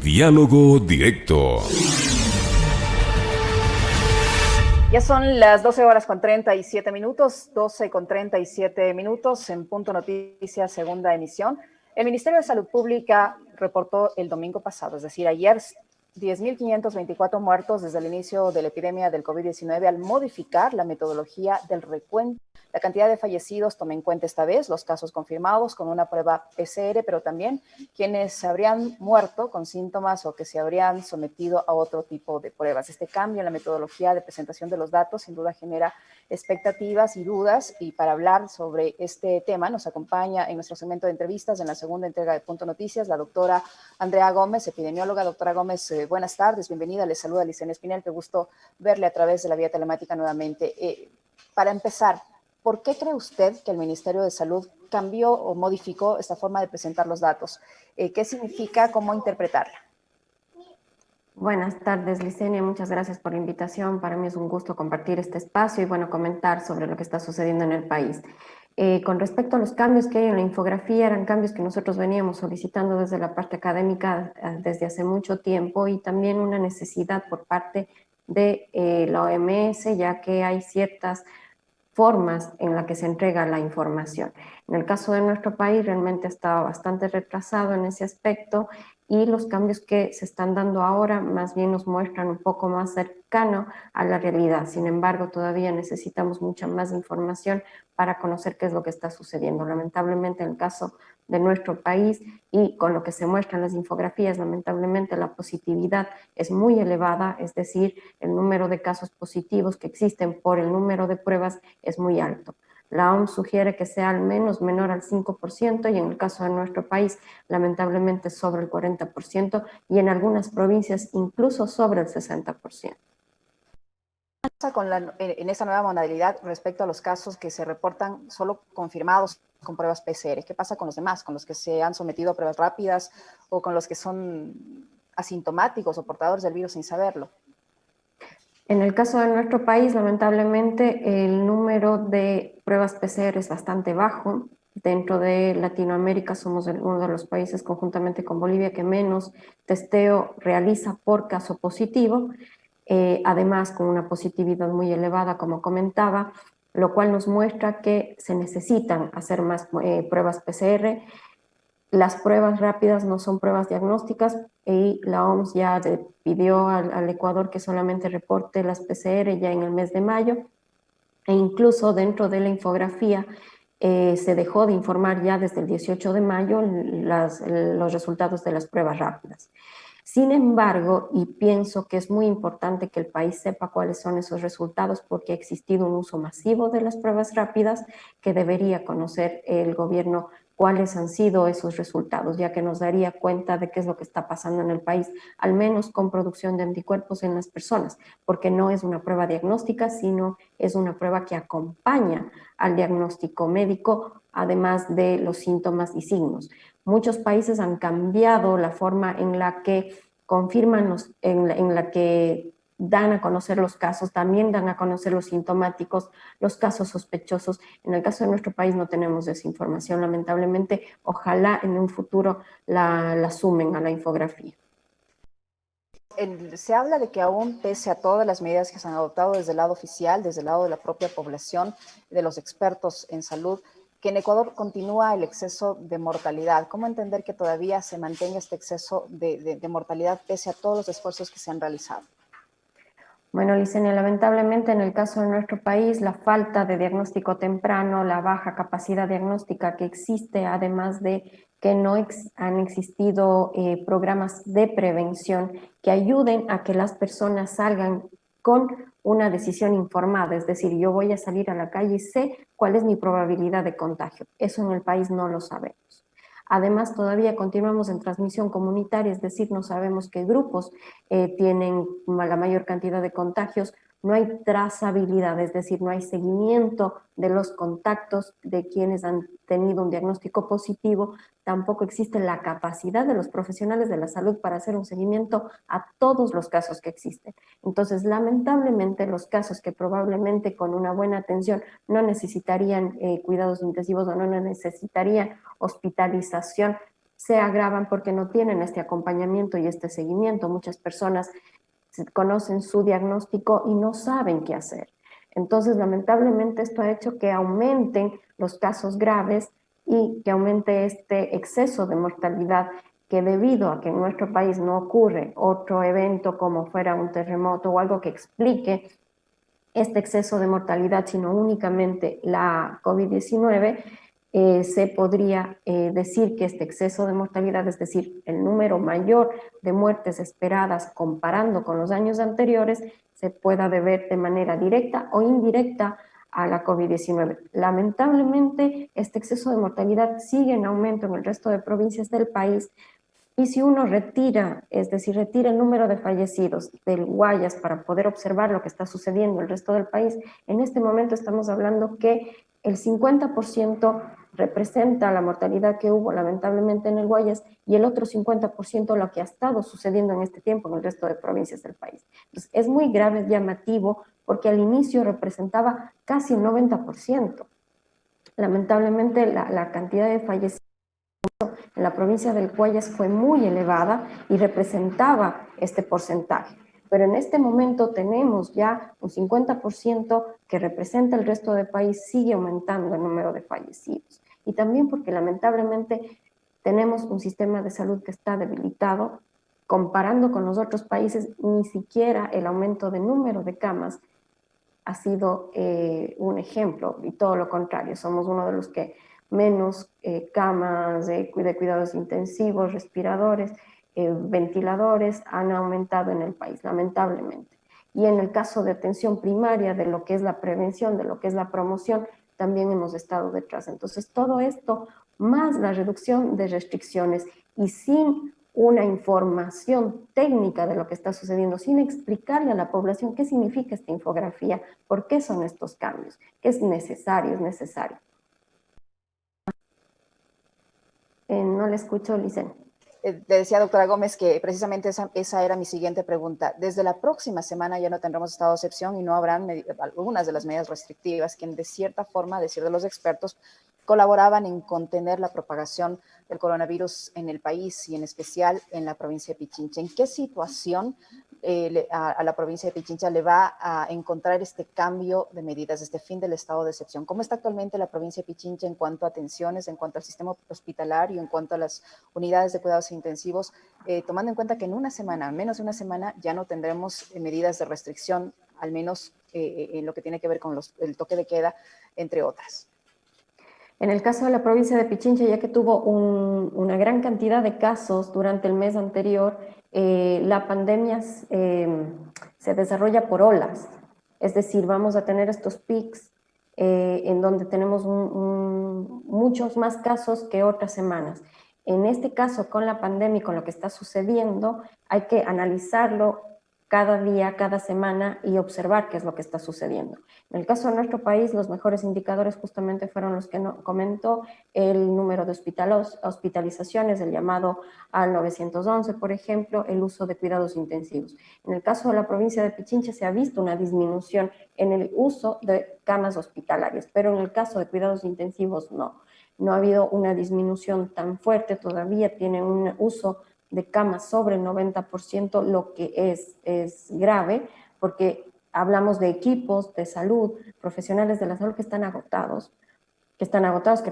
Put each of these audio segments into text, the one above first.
Diálogo Directo. Ya son las 12 horas con 37 minutos, 12 con 37 minutos en Punto Noticias, segunda emisión. El Ministerio de Salud Pública reportó el domingo pasado, es decir, ayer, 10.524 muertos desde el inicio de la epidemia del COVID-19 al modificar la metodología del recuento. La cantidad de fallecidos toma en cuenta esta vez los casos confirmados con una prueba PCR, pero también quienes habrían muerto con síntomas o que se habrían sometido a otro tipo de pruebas. Este cambio en la metodología de presentación de los datos sin duda genera expectativas y dudas, y para hablar sobre este tema nos acompaña en nuestro segmento de entrevistas en la segunda entrega de Punto Noticias la doctora Andrea Gómez, epidemióloga. Doctora Gómez, buenas tardes, bienvenida. Le saluda Licenia Espinel, qué gusto verle a través de la vía telemática nuevamente. Para empezar, ¿por qué cree usted que el Ministerio de Salud cambió o modificó esta forma de presentar los datos? ¿Qué significa? ¿Cómo interpretarla? Buenas tardes, Licenia. Muchas gracias por la invitación. Para mí es un gusto compartir este espacio y, comentar sobre lo que está sucediendo en el país. Con respecto a los cambios que hay en la infografía, eran cambios que nosotros veníamos solicitando desde la parte académica desde hace mucho tiempo, y también una necesidad por parte de la OMS, ya que hay ciertas formas en las que se entrega la información. En el caso de nuestro país realmente estaba bastante retrasado en ese aspecto, y los cambios que se están dando ahora más bien nos muestran un poco más cercano a la realidad. Sin embargo, todavía necesitamos mucha más información para conocer qué es lo que está sucediendo. Lamentablemente, en el caso de nuestro país y con lo que se muestra en las infografías, lamentablemente la positividad es muy elevada, es decir, el número de casos positivos que existen por el número de pruebas es muy alto. La OMS sugiere que sea al menos menor al 5%, y en el caso de nuestro país, lamentablemente sobre el 40%, y en algunas provincias incluso sobre el 60%. ¿Qué pasa en esta nueva modalidad respecto a los casos que se reportan solo confirmados con pruebas PCR? ¿Qué pasa con los demás, con los que se han sometido a pruebas rápidas o con los que son asintomáticos o portadores del virus sin saberlo? En el caso de nuestro país, lamentablemente, el número de pruebas PCR es bastante bajo. Dentro de Latinoamérica somos uno de los países, conjuntamente con Bolivia, que menos testeo realiza por caso positivo, además con una positividad muy elevada, como comentaba, lo cual nos muestra que se necesitan hacer más pruebas PCR. Las pruebas rápidas no son pruebas diagnósticas, y la OMS ya pidió al Ecuador que solamente reporte las PCR ya en el mes de mayo, e incluso dentro de la infografía se dejó de informar ya desde el 18 de mayo los resultados de las pruebas rápidas. Sin embargo, y pienso que es muy importante que el país sepa cuáles son esos resultados, porque ha existido un uso masivo de las pruebas rápidas, que debería conocer el gobierno cuáles han sido esos resultados, ya que nos daría cuenta de qué es lo que está pasando en el país, al menos con producción de anticuerpos en las personas, porque no es una prueba diagnóstica, sino es una prueba que acompaña al diagnóstico médico, además de los síntomas y signos. Muchos países han cambiado la forma en la que confirman, en la que dan a conocer los casos, también dan a conocer los sintomáticos, los casos sospechosos. En el caso de nuestro país no tenemos esa información, lamentablemente. Ojalá en un futuro la sumen a la infografía. Se habla de que aún, pese a todas las medidas que se han adoptado desde el lado oficial, desde el lado de la propia población, de los expertos en salud, que en Ecuador continúa el exceso de mortalidad. ¿Cómo entender que todavía se mantenga este exceso de mortalidad pese a todos los esfuerzos que se han realizado? Bueno, Licenia, lamentablemente en el caso de nuestro país, la falta de diagnóstico temprano, la baja capacidad diagnóstica que existe, además de que no han existido programas de prevención que ayuden a que las personas salgan con una decisión informada, es decir, yo voy a salir a la calle y sé cuál es mi probabilidad de contagio. Eso en el país no lo sabemos. Además, todavía continuamos en transmisión comunitaria, es decir, no sabemos qué grupos tienen la mayor cantidad de contagios. No hay trazabilidad, es decir, no hay seguimiento de los contactos de quienes han tenido un diagnóstico positivo. Tampoco existe la capacidad de los profesionales de la salud para hacer un seguimiento a todos los casos que existen. Entonces, lamentablemente, los casos que probablemente con una buena atención no necesitarían cuidados intensivos o no necesitarían hospitalización, se agravan porque no tienen este acompañamiento y este seguimiento. Muchas personas conocen su diagnóstico y no saben qué hacer. Entonces, lamentablemente, esto ha hecho que aumenten los casos graves y que aumente este exceso de mortalidad que, debido a que en nuestro país no ocurre otro evento como fuera un terremoto o algo que explique este exceso de mortalidad, sino únicamente la COVID-19, se podría decir que este exceso de mortalidad, es decir, el número mayor de muertes esperadas comparando con los años anteriores, se pueda deber de manera directa o indirecta a la COVID-19. Lamentablemente, este exceso de mortalidad sigue en aumento en el resto de provincias del país. Y si uno retira, es decir, retira el número de fallecidos del Guayas para poder observar lo que está sucediendo en el resto del país, en este momento estamos hablando que el 50% representa la mortalidad que hubo lamentablemente en el Guayas y el otro 50% lo que ha estado sucediendo en este tiempo en el resto de provincias del país. Entonces, es muy grave, llamativo, porque al inicio representaba casi un 90%. Lamentablemente, la cantidad de fallecidos en la provincia del Guayas fue muy elevada y representaba este porcentaje. Pero en este momento tenemos ya un 50% que representa el resto del país, sigue aumentando el número de fallecidos. Y también porque lamentablemente tenemos un sistema de salud que está debilitado. Comparando con los otros países, ni siquiera el aumento de número de camas ha sido un ejemplo, y todo lo contrario, somos uno de los que menos camas de cuidados intensivos, respiradores, ventiladores han aumentado en el país, lamentablemente. Y en el caso de atención primaria, de lo que es la prevención, de lo que es la promoción, también hemos estado detrás. Entonces, todo esto, más la reducción de restricciones y sin una información técnica de lo que está sucediendo, sin explicarle a la población qué significa esta infografía, por qué son estos cambios, qué es necesario, es necesario. No le escucho, Licen. Le decía, doctora Gómez, que precisamente esa era mi siguiente pregunta. Desde la próxima semana ya no tendremos estado de excepción y no habrán algunas de las medidas restrictivas que de cierta forma, a decir de los expertos, colaboraban en contener la propagación del coronavirus en el país y en especial en la provincia de Pichincha. ¿En qué situación a la provincia de Pichincha le va a encontrar este cambio de medidas, este fin del estado de excepción? ¿Cómo está actualmente la provincia de Pichincha en cuanto a atenciones, en cuanto al sistema hospitalario, en cuanto a las unidades de cuidados intensivos, tomando en cuenta que en una semana, menos de una semana, ya no tendremos medidas de restricción, al menos en lo que tiene que ver con el toque de queda, entre otras? En el caso de la provincia de Pichincha, ya que tuvo una gran cantidad de casos durante el mes anterior, la pandemia se desarrolla por olas. Es decir, vamos a tener estos pics en donde tenemos muchos más casos que otras semanas. En este caso, con la pandemia y con lo que está sucediendo, hay que analizarlo cada día, cada semana y observar qué es lo que está sucediendo. En el caso de nuestro país, los mejores indicadores justamente fueron los que comentó, el número de hospitalizaciones, el llamado al 911, por ejemplo, el uso de cuidados intensivos. En el caso de la provincia de Pichincha se ha visto una disminución en el uso de camas hospitalarias, pero en el caso de cuidados intensivos no. No ha habido una disminución tan fuerte, todavía tienen un uso de camas sobre el 90%, lo que es grave, porque hablamos de equipos de salud, profesionales de la salud que están agotados, que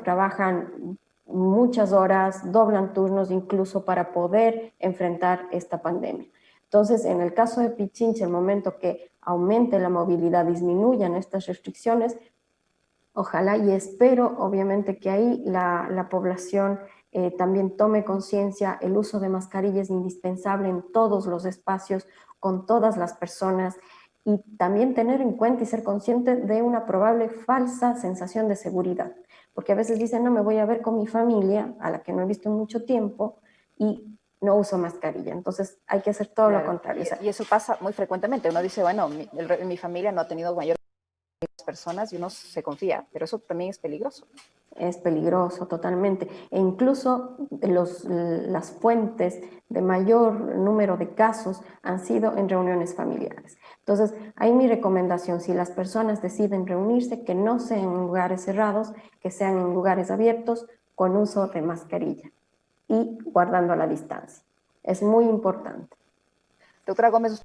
trabajan muchas horas, doblan turnos incluso para poder enfrentar esta pandemia. Entonces, en el caso de Pichincha, el momento que aumente la movilidad, disminuyan estas restricciones, ojalá y espero, obviamente, que ahí la población también tome conciencia. El uso de mascarilla es indispensable en todos los espacios, con todas las personas, y también tener en cuenta y ser consciente de una probable falsa sensación de seguridad, porque a veces dicen, no, me voy a ver con mi familia, a la que no he visto en mucho tiempo, y no uso mascarilla. Entonces hay que hacer todo lo contrario. Y eso pasa muy frecuentemente. Uno dice, bueno, mi familia no ha tenido mayor personas y uno se confía, pero eso también es peligroso. Es peligroso totalmente, e incluso las fuentes de mayor número de casos han sido en reuniones familiares. Entonces, ahí mi recomendación, si las personas deciden reunirse, que no sean en lugares cerrados, que sean en lugares abiertos con uso de mascarilla. y guardando la distancia. Es muy importante. Doctora Gómez, usted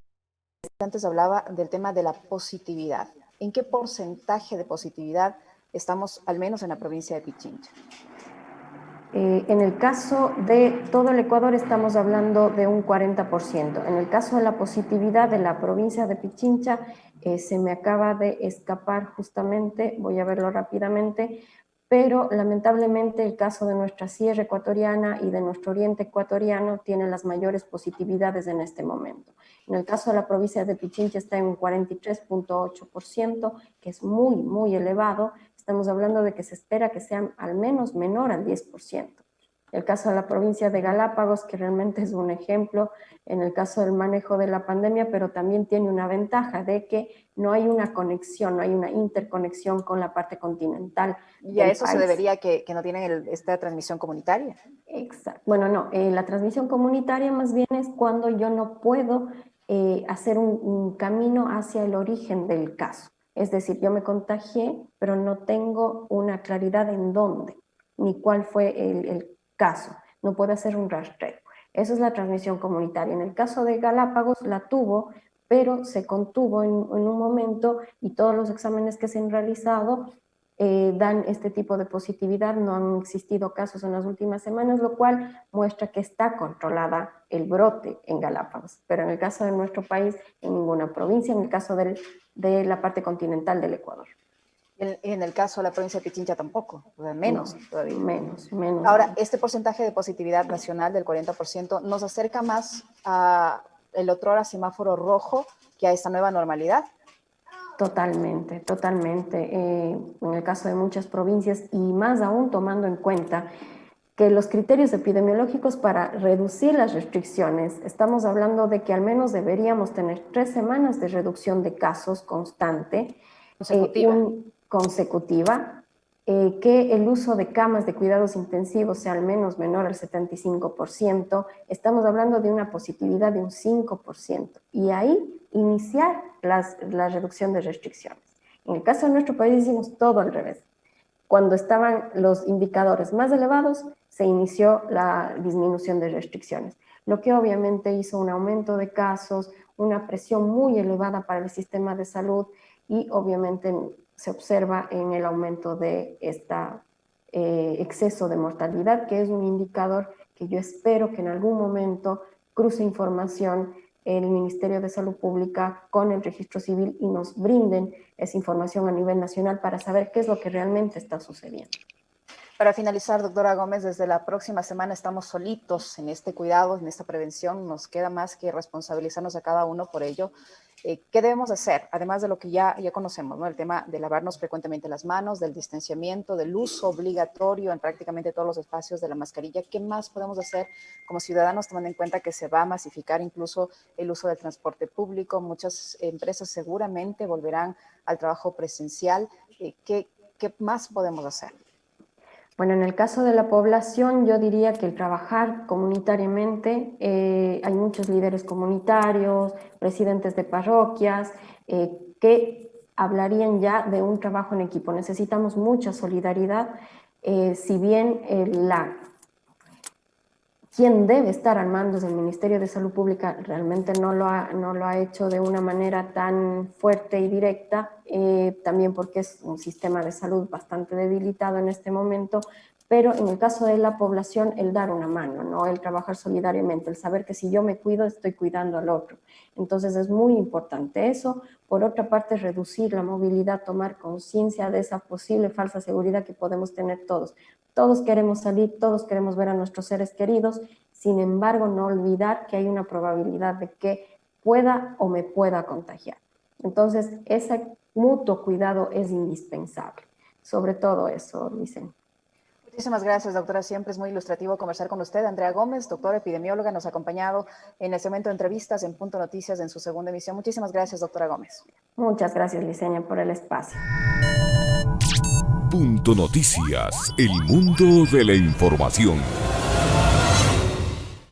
antes hablaba del tema de la positividad. ¿En qué porcentaje de positividad estamos, al menos en la provincia de Pichincha? En el caso de todo el Ecuador estamos hablando de un 40%. En el caso de la positividad de la provincia de Pichincha, se me acaba de escapar justamente, voy a verlo rápidamente, pero lamentablemente el caso de nuestra sierra ecuatoriana y de nuestro oriente ecuatoriano tiene las mayores positividades en este momento. En el caso de la provincia de Pichincha está en un 43.8%, que es muy, muy elevado. Estamos hablando de que se espera que sea al menos menor al 10%. El caso de la provincia de Galápagos, que realmente es un ejemplo en el caso del manejo de la pandemia, pero también tiene una ventaja de que no hay una conexión, no hay una interconexión con la parte continental. Y a eso se debería que no tienen esta transmisión comunitaria. Exacto. Bueno, no, la transmisión comunitaria más bien es cuando yo no puedo hacer un camino hacia el origen del caso. Es decir, yo me contagié, pero no tengo una claridad en dónde, ni cuál fue el caso. No puedo hacer un rastreo. Eso es la transmisión comunitaria. En el caso de Galápagos la tuvo, pero se contuvo en un momento y todos los exámenes que se han realizado dan este tipo de positividad. No han existido casos en las últimas semanas, lo cual muestra que está controlada el brote en Galápagos. Pero en el caso de nuestro país, en ninguna provincia, en el caso de la parte continental del Ecuador. En el caso de la provincia de Pichincha tampoco, o sea, menos No, todavía. Menos. Ahora, este porcentaje de positividad nacional del 40% nos acerca más a el otrora semáforo rojo que a esta nueva normalidad. Totalmente. En el caso de muchas provincias y más aún tomando en cuenta que los criterios epidemiológicos para reducir las restricciones, estamos hablando de que al menos deberíamos tener 3 semanas de reducción de casos constante, consecutiva, que el uso de camas de cuidados intensivos sea al menos menor al 75%, estamos hablando de una positividad de un 5%, y ahí iniciar la reducción de restricciones. En el caso de nuestro país hicimos todo al revés. Cuando estaban los indicadores más elevados, se inició la disminución de restricciones, lo que obviamente hizo un aumento de casos, una presión muy elevada para el sistema de salud y obviamente se observa en el aumento de este exceso de mortalidad, que es un indicador que yo espero que en algún momento cruce información el Ministerio de Salud Pública con el Registro Civil y nos brinden esa información a nivel nacional para saber qué es lo que realmente está sucediendo. Para finalizar, doctora Gómez, desde la próxima semana estamos solitos en este cuidado, en esta prevención. Nos queda más que responsabilizarnos a cada uno por ello. ¿Qué debemos hacer? Además de lo que ya conocemos, ¿no? El tema de lavarnos frecuentemente las manos, del distanciamiento, del uso obligatorio en prácticamente todos los espacios de la mascarilla. ¿Qué más podemos hacer como ciudadanos, tomando en cuenta que se va a masificar incluso el uso del transporte público? Muchas empresas seguramente volverán al trabajo presencial. ¿Qué más podemos hacer? Bueno, en el caso de la población, yo diría que el trabajar comunitariamente, hay muchos líderes comunitarios, presidentes de parroquias, que hablarían ya de un trabajo en equipo. Necesitamos mucha solidaridad, si bien quien debe estar al mando del Ministerio de Salud Pública realmente no lo ha hecho de una manera tan fuerte y directa, también porque es un sistema de salud bastante debilitado en este momento, pero en el caso de la población, el dar una mano, ¿no? El trabajar solidariamente, el saber que si yo me cuido, estoy cuidando al otro. Entonces es muy importante eso. Por otra parte, reducir la movilidad, tomar conciencia de esa posible falsa seguridad que podemos tener todos. Todos queremos salir, todos queremos ver a nuestros seres queridos, sin embargo, no olvidar que hay una probabilidad de que pueda o me pueda contagiar. Entonces, ese mutuo cuidado es indispensable. Sobre todo eso, dicen. Muchísimas gracias, doctora. Siempre es muy ilustrativo conversar con usted. Andrea Gómez, doctora epidemióloga, nos ha acompañado en el segmento de entrevistas en Punto Noticias en su segunda emisión. Muchísimas gracias, doctora Gómez. Muchas gracias, Liceña, por el espacio. Punto Noticias, el mundo de la información.